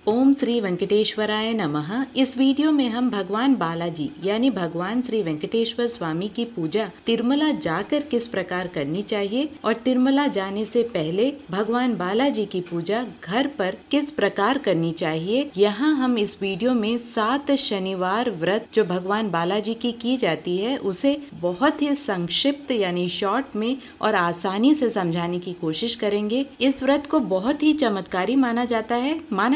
ओम श्री वेंकटेश्वराय नमः। इस वीडियो में हम भगवान बालाजी यानी भगवान श्री वेंकटेश्वर स्वामी की पूजा तिरुमला जाकर किस प्रकार करनी चाहिए और तिरुमला जाने से पहले भगवान बालाजी की पूजा घर पर किस प्रकार करनी चाहिए, यहाँ हम इस वीडियो में 7 शनिवार व्रत जो भगवान बालाजी की जाती है उसे बहुत ही संक्षिप्त यानी शॉर्ट में और आसानी से समझाने की कोशिश करेंगे। इस व्रत को बहुत ही चमत्कारी माना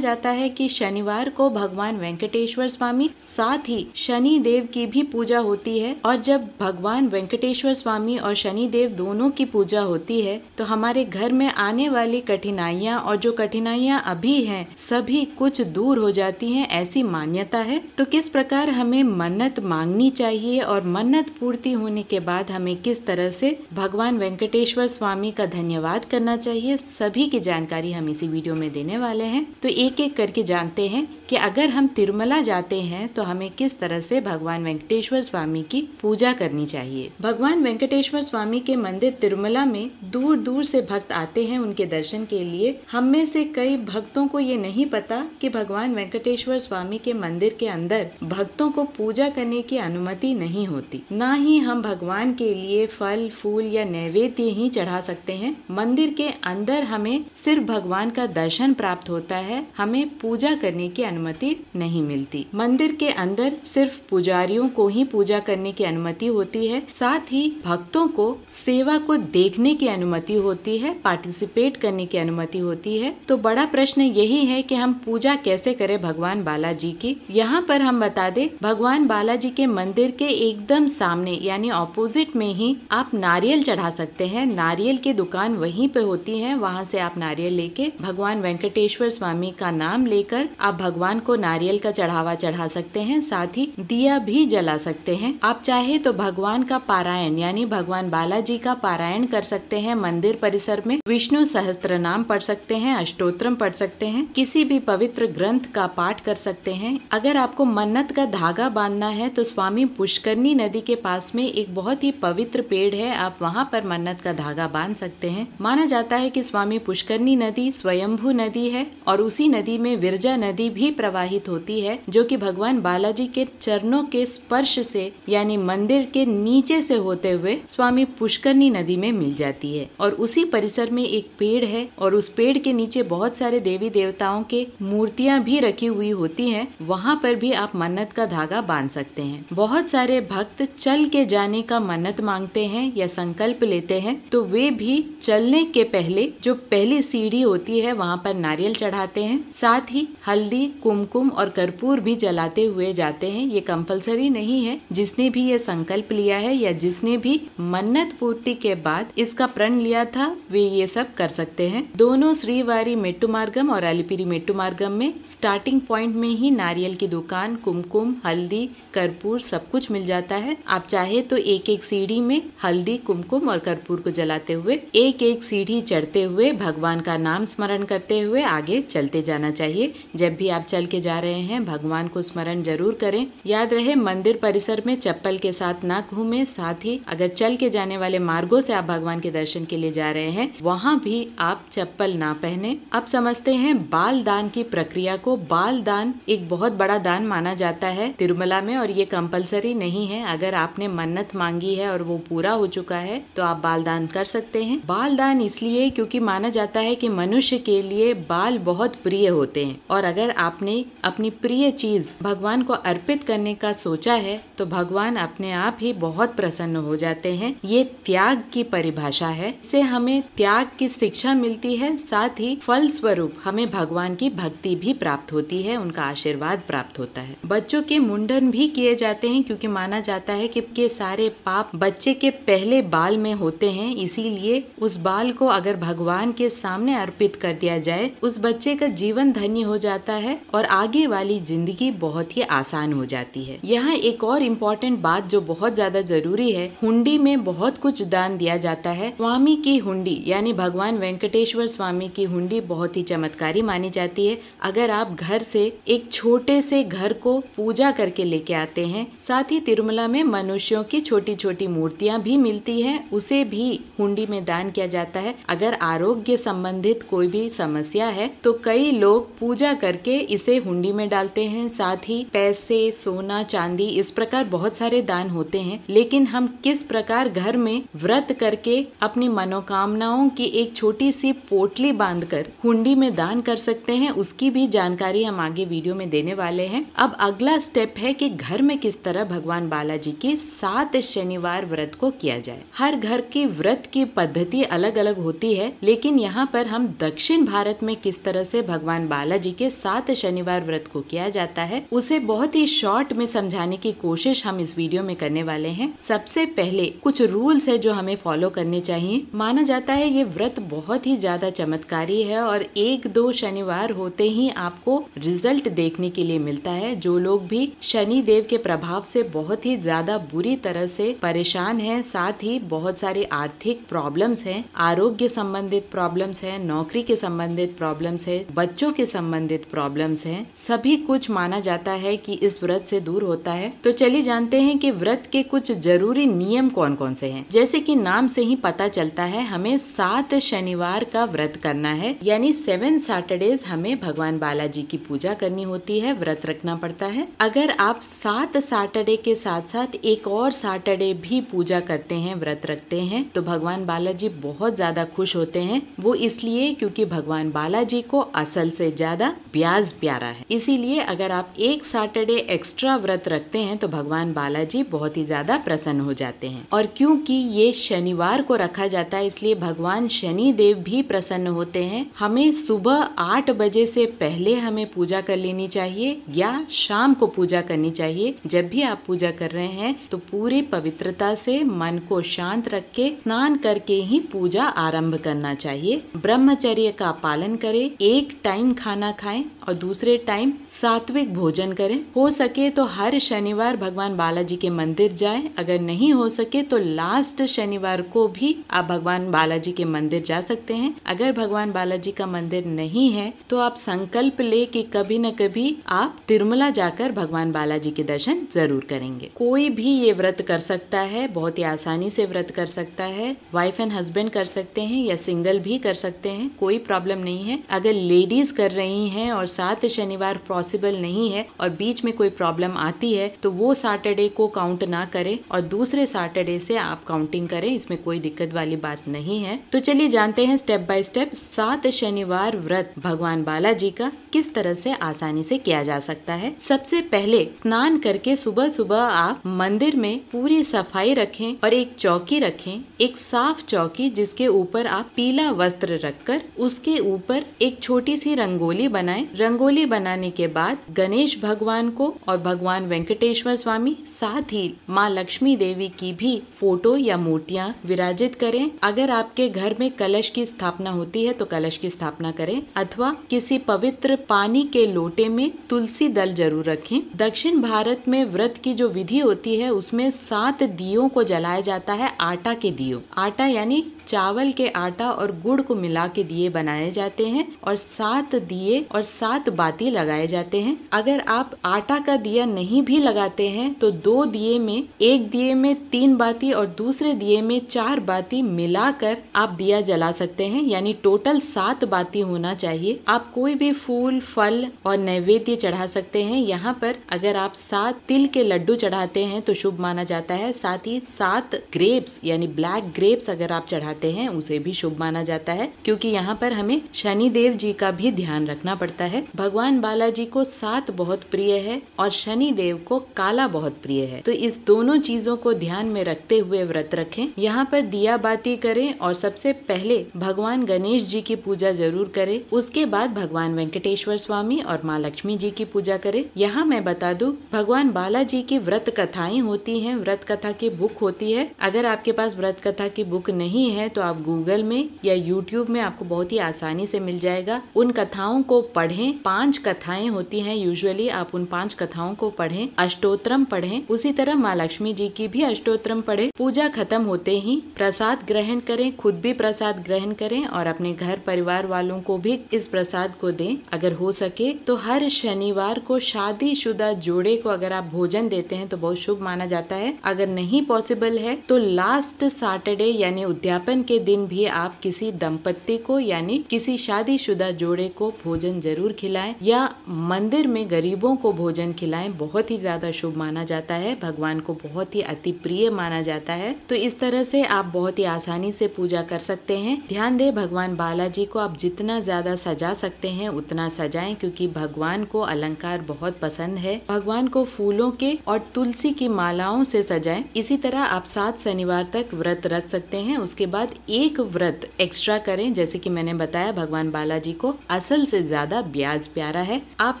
जाता है कि शनिवार को भगवान वेंकटेश्वर स्वामी साथ ही शनि देव की भी पूजा होती है और जब भगवान वेंकटेश्वर स्वामी और शनि देव दोनों की पूजा होती है तो हमारे घर में आने वाली कठिनाइयाँ और जो कठिनाइयाँ अभी हैं सभी कुछ दूर हो जाती हैं, ऐसी मान्यता है। तो किस प्रकार हमें मन्नत मांगनी चाहिए और मन्नत पूर्ति होने के बाद हमें किस तरह से भगवान वेंकटेश्वर स्वामी का धन्यवाद करना चाहिए, सभी की जानकारी हम इसी वीडियो में देने वाले हैं। तो एक एक करके जानते हैं कि अगर हम तिरुमला जाते हैं तो हमें किस तरह से भगवान वेंकटेश्वर स्वामी की पूजा करनी चाहिए। भगवान वेंकटेश्वर स्वामी के मंदिर तिरुमला में दूर दूर से भक्त आते हैं उनके दर्शन के लिए। हम में से कई भक्तों को ये नहीं पता कि भगवान वेंकटेश्वर स्वामी के मंदिर के अंदर भक्तों को पूजा करने की अनुमति नहीं होती, ना ही हम भगवान के लिए फल फूल या नैवेद्य ही चढ़ा सकते हैं। मंदिर के अंदर हमें सिर्फ भगवान का दर्शन प्राप्त होता है, हमें पूजा करने की अनुमति नहीं मिलती। मंदिर के अंदर सिर्फ पुजारियों को ही पूजा करने की अनुमति होती है, साथ ही भक्तों को सेवा को देखने की अनुमति होती है, पार्टिसिपेट करने की अनुमति होती है। तो बड़ा प्रश्न यही है कि हम पूजा कैसे करें भगवान बालाजी की। यहाँ पर हम बता दें, भगवान बालाजी के मंदिर के एकदम सामने यानी ऑपोजिट में ही आप नारियल चढ़ा सकते हैं। नारियल की दुकान वहीं पे होती है, वहाँ से आप नारियल लेके भगवान वेंकटेश्वर स्वामी का नाम लेकर आप भगवान को नारियल का चढ़ावा चढ़ा सकते हैं, साथ ही दिया भी जला सकते हैं। आप चाहे तो भगवान का पारायण यानी भगवान बालाजी का पारायण कर सकते हैं। मंदिर परिसर में विष्णु सहस्त्र नाम पढ़ सकते हैं, अष्टोत्रम पढ़ सकते हैं, किसी भी पवित्र ग्रंथ का पाठ कर सकते हैं। अगर आपको मन्नत का धागा बांधना है तो स्वामी पुष्करनी नदी के पास में एक बहुत ही पवित्र पेड़ है, आप वहाँ पर मन्नत का धागा बांध सकते हैं। माना जाता है कि स्वामी पुष्करनी नदी स्वयंभू नदी है और उसी नदी में विरजा नदी भी प्रवाहित होती है, जो कि भगवान बालाजी के चरणों के स्पर्श से यानी मंदिर के नीचे से होते हुए स्वामी पुष्करनी नदी में मिल जाती है। और उसी परिसर में एक पेड़ है और उस पेड़ के नीचे बहुत सारे देवी देवताओं के मूर्तियां भी रखी हुई होती हैं, वहाँ पर भी आप मन्नत का धागा बांध सकते हैं। बहुत सारे भक्त चल के जाने का मन्नत मांगते हैं या संकल्प लेते हैं, तो वे भी चलने के पहले जो पहली सीढ़ी होती है वहाँ पर नारियल चढ़ाते हैं, साथ ही हल्दी कुमकुम और कर्पूर भी जलाते हुए जाते हैं। ये कंपलसरी नहीं है, जिसने भी ये संकल्प लिया है या जिसने भी मन्नत पूर्ति के बाद इसका प्रण लिया था वे ये सब कर सकते हैं। दोनों श्रीवारी मेट्टुमार्गम और अलिपिरी मेट्टुमार्गम में स्टार्टिंग पॉइंट में ही नारियल की दुकान, कुमकुम, हल्दी, कर्पूर सब कुछ मिल जाता है। आप चाहे तो एक एक सीढ़ी में हल्दी, कुमकुम और कर्पूर को जलाते हुए एक एक सीढ़ी चढ़ते हुए भगवान का नाम स्मरण करते हुए आगे चलते जाना चाहिए। जब भी आप चल के जा रहे हैं भगवान को स्मरण जरूर करें। याद रहे, मंदिर परिसर में चप्पल के साथ ना घूमें, साथ ही अगर चल के जाने वाले मार्गों से आप भगवान के दर्शन के लिए जा रहे हैं वहाँ भी आप चप्पल ना पहने। अब समझते हैं बाल दान की प्रक्रिया को। बाल दान एक बहुत बड़ा दान माना जाता है तिरुमला में और ये कंपलसरी नहीं है। अगर आपने मन्नत मांगी है और वो पूरा हो चुका है तो आप बाल दान कर सकते हैं। बाल दान इसलिए क्योंकि माना जाता है कि मनुष्य के लिए बाल बहुत प्रिय होते हैं और अगर आपने अपनी प्रिय चीज भगवान को अर्पित करने का सोचा है तो भगवान अपने आप ही बहुत प्रसन्न हो जाते हैं। ये त्याग की परिभाषा है, इससे हमें त्याग की शिक्षा मिलती है, साथ ही फल स्वरूप हमें भगवान की भक्ति भी प्राप्त होती है, उनका आशीर्वाद प्राप्त होता है। बच्चों के मुंडन भी किए जाते हैं क्योंकि माना जाता है कि सारे पाप बच्चे के पहले बाल में होते हैं, इसीलिए उस बाल को अगर भगवान के सामने अर्पित कर दिया जाए उस बच्चे का जीवन धन्य हो जाता है और आगे वाली जिंदगी बहुत ही आसान हो जाती है। यहाँ एक और इम्पोर्टेंट बात जो बहुत ज्यादा जरूरी है, हुंडी में बहुत कुछ दान दिया जाता है। स्वामी की हुंडी यानी भगवान वेंकटेश्वर स्वामी की हुंडी बहुत ही चमत्कारी मानी जाती है। अगर आप घर से एक छोटे से घर को पूजा करके लेके आते हैं, साथ ही तिरुमला में मनुष्यों की छोटी छोटी मूर्तियां भी मिलती हैं, उसे भी हुंडी में दान किया जाता है। अगर आरोग्य संबंधित कोई भी समस्या है तो कई लोग पूजा करके इसे हुंडी में डालते हैं। साथ ही पैसे, सोना, चांदी, इस प्रकार बहुत सारे दान होते हैं। लेकिन हम किस प्रकार घर में व्रत करके अपनी मनोकामनाओं की एक छोटी सी पोटली बांधकर हुंडी में दान कर सकते हैं, उसकी भी जानकारी हम आगे वीडियो में देने वाले हैं। अब अगला स्टेप है कि घर में किस तरह भगवान बालाजी के 7 शनिवार व्रत को किया जाए। हर घर की व्रत की पद्धति अलग अलग होती है, लेकिन यहाँ पर हम दक्षिण भारत में किस तरह से भगवान बालाजी के 7 शनिवार व्रत को किया जाता है उसे बहुत ही शॉर्ट में समझाने की कोशिश हम इस वीडियो में करने वाले हैं। सबसे पहले कुछ रूल्स है जो हमें फॉलो करने चाहिए। माना जाता है ये व्रत बहुत ही ज्यादा चमत्कारी है और 1-2 शनिवार होते ही आपको रिजल्ट देखने के लिए मिलता है। जो लोग भी शनि देव के प्रभाव से बहुत ही ज्यादा बुरी तरह से परेशान हैं, साथ ही बहुत सारी आर्थिक प्रॉब्लम्स हैं, आरोग्य संबंधित प्रॉब्लम्स हैं, नौकरी के संबंधित प्रॉब्लम्स है, बच्चों के संबंधित प्रॉब्लम्स हैं, सभी कुछ माना जाता है कि इस व्रत से दूर होता है। तो चलिए जानते हैं कि व्रत के कुछ जरूरी नियम कौन कौन से हैं। जैसे कि नाम से ही पता चलता है, हमें 7 शनिवार का व्रत करना है, यानी 7 सैटरडेज हमें भगवान बालाजी की पूजा करनी होती है, व्रत रखना पड़ता है। अगर आप 7 सैटरडे के साथ साथ एक और सैटरडे भी पूजा करते हैं, व्रत रखते हैं, तो भगवान बालाजी बहुत ज्यादा खुश होते हैं। वो इसलिए क्योंकि भगवान बालाजी को असल से ज्यादा ब्याज प्यारा है। इसीलिए अगर आप एक सैटरडे एक्स्ट्रा व्रत रखते हैं तो भगवान बालाजी बहुत ही ज्यादा प्रसन्न हो जाते हैं। और क्योंकि ये शनिवार को रखा जाता है, इसलिए भगवान शनि देव भी प्रसन्न होते हैं। हमें सुबह 8 बजे से पहले हमें पूजा कर लेनी चाहिए या शाम को पूजा करनी चाहिए। जब भी आप पूजा कर रहे हैं तो पूरी पवित्रता से मन को शांत रख के स्नान करके ही पूजा आरंभ करना चाहिए। ब्रह्मचर्य का पालन करें, एक टाइम खाना खाएं और दूसरे टाइम सात्विक भोजन करें। हो सके तो हर शनिवार भगवान बालाजी के मंदिर जाएं। अगर नहीं हो सके तो लास्ट शनिवार को भी आप भगवान बालाजी के मंदिर जा सकते हैं। अगर भगवान बालाजी का मंदिर नहीं है तो आप संकल्प ले कि कभी न कभी आप तिरुमला जाकर भगवान बालाजी के दर्शन जरूर करेंगे। कोई भी ये व्रत कर सकता है, बहुत ही आसानी से व्रत कर सकता है। वाइफ एंड हस्बैंड कर सकते हैं या सिंगल भी कर सकते हैं, कोई प्रॉब्लम नहीं है। अगर लेडीज कर रही हैं और 7 शनिवार पॉसिबल नहीं है और बीच में कोई प्रॉब्लम आती है तो वो सैटरडे को काउंट ना करें और दूसरे सैटरडे से आप काउंटिंग करें, इसमें कोई दिक्कत वाली बात नहीं है। तो चलिए जानते हैं स्टेप बाय स्टेप 7 शनिवार व्रत भगवान बालाजी का किस तरह से आसानी से किया जा सकता है। सबसे पहले स्नान करके सुबह सुबह आप मंदिर में पूरी सफाई रखें और एक चौकी रखें, एक साफ चौकी जिसके ऊपर आप पीला वस्त्र रखकर उसके ऊपर एक छोटी सी रंगोली बनाएं। रंगोली बनाने के बाद गणेश भगवान को और भगवान वेंकटेश्वर स्वामी, साथ ही माँ लक्ष्मी देवी की भी फोटो या मूर्तियां विराजित करें। अगर आपके घर में कलश की स्थापना होती है तो कलश की स्थापना करें, अथवा किसी पवित्र पानी के लोटे में तुलसी दल जरूर रखें। दक्षिण भारत में व्रत की जो विधि होती है उसमें 7 दियों को जलाया जाता है, आटा के दियो। आटा यानी चावल के आटा और गुड़ को मिला के दिए बनाए जाते हैं और 7 दिए और 7 बाती लगाए जाते हैं। अगर आप आटा का दिया नहीं भी लगाते हैं तो 2 दिए में, एक दिए में 3 बाती और दूसरे दिए में 4 बाती मिलाकर आप दिया जला सकते हैं, यानी टोटल 7 बाती होना चाहिए। आप कोई भी फूल, फल और नैवेद्य चढ़ा सकते हैं। यहाँ पर अगर आप 7 तिल के लड्डू चढ़ाते हैं तो शुभ माना जाता है। साथ ही 7 ग्रेप्स यानी ब्लैक ग्रेप्स अगर आप चढ़ाते हैं उसे भी शुभ माना जाता है, क्योंकि यहाँ पर हमें शनि देव जी का भी ध्यान रखना पड़ता है। भगवान बालाजी को 7 बहुत प्रिय है और शनि देव को काला बहुत प्रिय है, तो इस दोनों चीजों को ध्यान में रखते हुए व्रत रखें। यहाँ पर दिया बाती करें और सबसे पहले भगवान गणेश जी की पूजा जरूर करें। उसके बाद भगवान वेंकटेश्वर स्वामी और माँ लक्ष्मी जी की पूजा करें। यहाँ मैं बता दूं, भगवान बालाजी की व्रत कथाएं होती हैं, व्रत कथा की बुक होती है। अगर आपके पास व्रत कथा की बुक नहीं है है तो आप गूगल में या यूट्यूब में आपको बहुत ही आसानी से मिल जाएगा। उन कथाओं को पढ़ें। 5 कथाएं होती हैं यूजुअली, आप उन 5 कथाओं को पढ़ें। अष्टोत्रम पढ़ें। उसी तरह माँ लक्ष्मी जी की भी अष्टोत्रम पढ़ें। पूजा खत्म होते ही प्रसाद ग्रहण करें, खुद भी प्रसाद ग्रहण करें और अपने घर परिवार वालों को भी इस प्रसाद को दें। अगर हो सके तो हर शनिवार को शादीशुदा जोड़े को अगर आप भोजन देते हैं तो बहुत शुभ माना जाता है। अगर नहीं पॉसिबल है तो लास्ट सैटरडे यानी उद्यापन के दिन भी आप किसी दंपत्ति को यानी किसी शादीशुदा जोड़े को भोजन जरूर खिलाएं या मंदिर में गरीबों को भोजन खिलाएं। बहुत ही ज्यादा शुभ माना जाता है, भगवान को बहुत ही अति प्रिय माना जाता है। तो इस तरह से आप बहुत ही आसानी से पूजा कर सकते हैं। ध्यान दें, भगवान बालाजी को आप जितना ज्यादा सजा सकते हैं उतना सजाएं, क्योंकि भगवान को अलंकार बहुत पसंद है। भगवान को फूलों के और तुलसी की मालाओं से सजाएं। इसी तरह आप 7 शनिवार तक व्रत रख सकते हैं। उसके बाद एक व्रत एक्स्ट्रा करें। जैसे कि मैंने बताया, भगवान बालाजी को असल से ज्यादा ब्याज प्यारा है। आप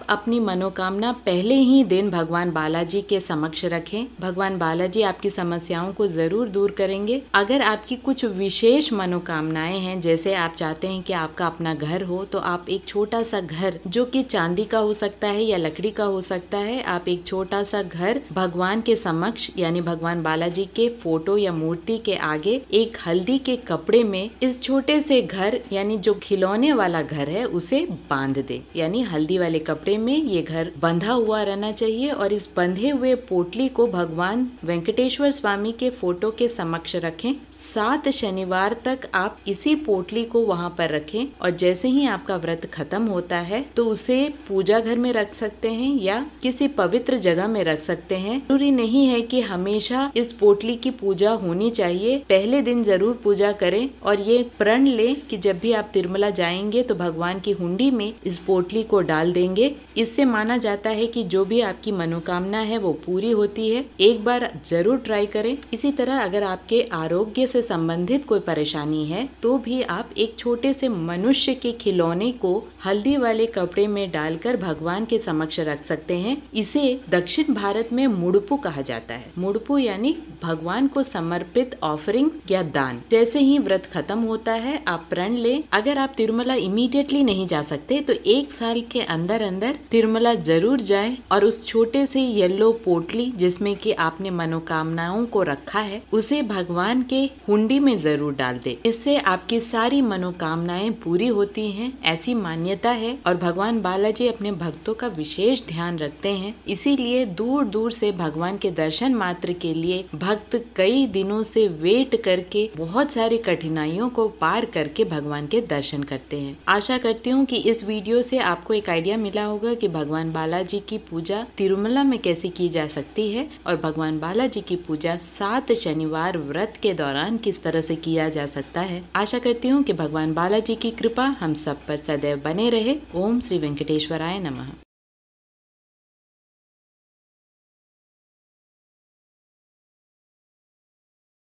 अपनी मनोकामना पहले ही दिन भगवान बालाजी के समक्ष रखें। भगवान बालाजी आपकी समस्याओं को जरूर दूर करेंगे। अगर आपकी कुछ विशेष मनोकामनाएं हैं, जैसे आप चाहते हैं कि आपका अपना घर हो, तो आप एक छोटा सा घर जो कि चांदी का हो सकता है या लकड़ी का हो सकता है, आप एक छोटा सा घर भगवान के समक्ष यानी भगवान बालाजी के फोटो या मूर्ति के आगे एक हल्दी के कपड़े में इस छोटे से घर यानी जो खिलौने वाला घर है उसे बांध दे। यानी हल्दी वाले कपड़े में ये घर बंधा हुआ रहना चाहिए और इस बंधे हुए पोटली को भगवान वेंकटेश्वर स्वामी के फोटो के समक्ष रखें। 7 शनिवार तक आप इसी पोटली को वहाँ पर रखें और जैसे ही आपका व्रत खत्म होता है तो उसे पूजा घर में रख सकते हैं या किसी पवित्र जगह में रख सकते हैं। जरूरी नहीं है कि हमेशा इस पोटली की पूजा होनी चाहिए। पहले दिन जरूर पूजा करें और ये प्रण लें कि जब भी आप तिरुमला जाएंगे तो भगवान की हुंडी में इस पोटली को डाल देंगे। इससे माना जाता है कि जो भी आपकी मनोकामना है वो पूरी होती है। एक बार जरूर ट्राई करें। इसी तरह अगर आपके आरोग्य से संबंधित कोई परेशानी है तो भी आप एक छोटे से मनुष्य के खिलौने को हल्दी वाले कपड़े में डालकर भगवान के समक्ष रख सकते हैं। इसे दक्षिण भारत में मुड़पू कहा जाता है। मुड़पू यानी भगवान को समर्पित ऑफरिंग या दान। जैसे ही व्रत खत्म होता है आप प्रण लें। अगर आप तिरुमला इमीडिएटली नहीं जा सकते तो 1 साल के अंदर अंदर तिरुमला जरूर जाएं और उस छोटे से येलो पोटली जिसमें कि आपने मनोकामनाओं को रखा है उसे भगवान के हुंडी में जरूर डाल दे। इससे आपकी सारी मनोकामनाएं पूरी होती हैं, ऐसी मान्यता है। और भगवान बालाजी अपने भक्तों का विशेष ध्यान रखते हैं, इसीलिए दूर दूर से भगवान के दर्शन मात्र के लिए भक्त कई दिनों से वेट करके बहुत सारी कठिनाइयों को पार करके भगवान के दर्शन करते हैं। आशा करती हूँ कि इस वीडियो से आपको एक आइडिया मिला होगा कि भगवान बालाजी की पूजा तिरुमला में कैसे की जा सकती है और भगवान बालाजी की पूजा 7 शनिवार व्रत के दौरान किस तरह से किया जा सकता है। आशा करती हूँ कि भगवान बालाजी की कृपा हम सब पर सदैव बने रहे। ओम श्री वेंकटेश्वराय नमः।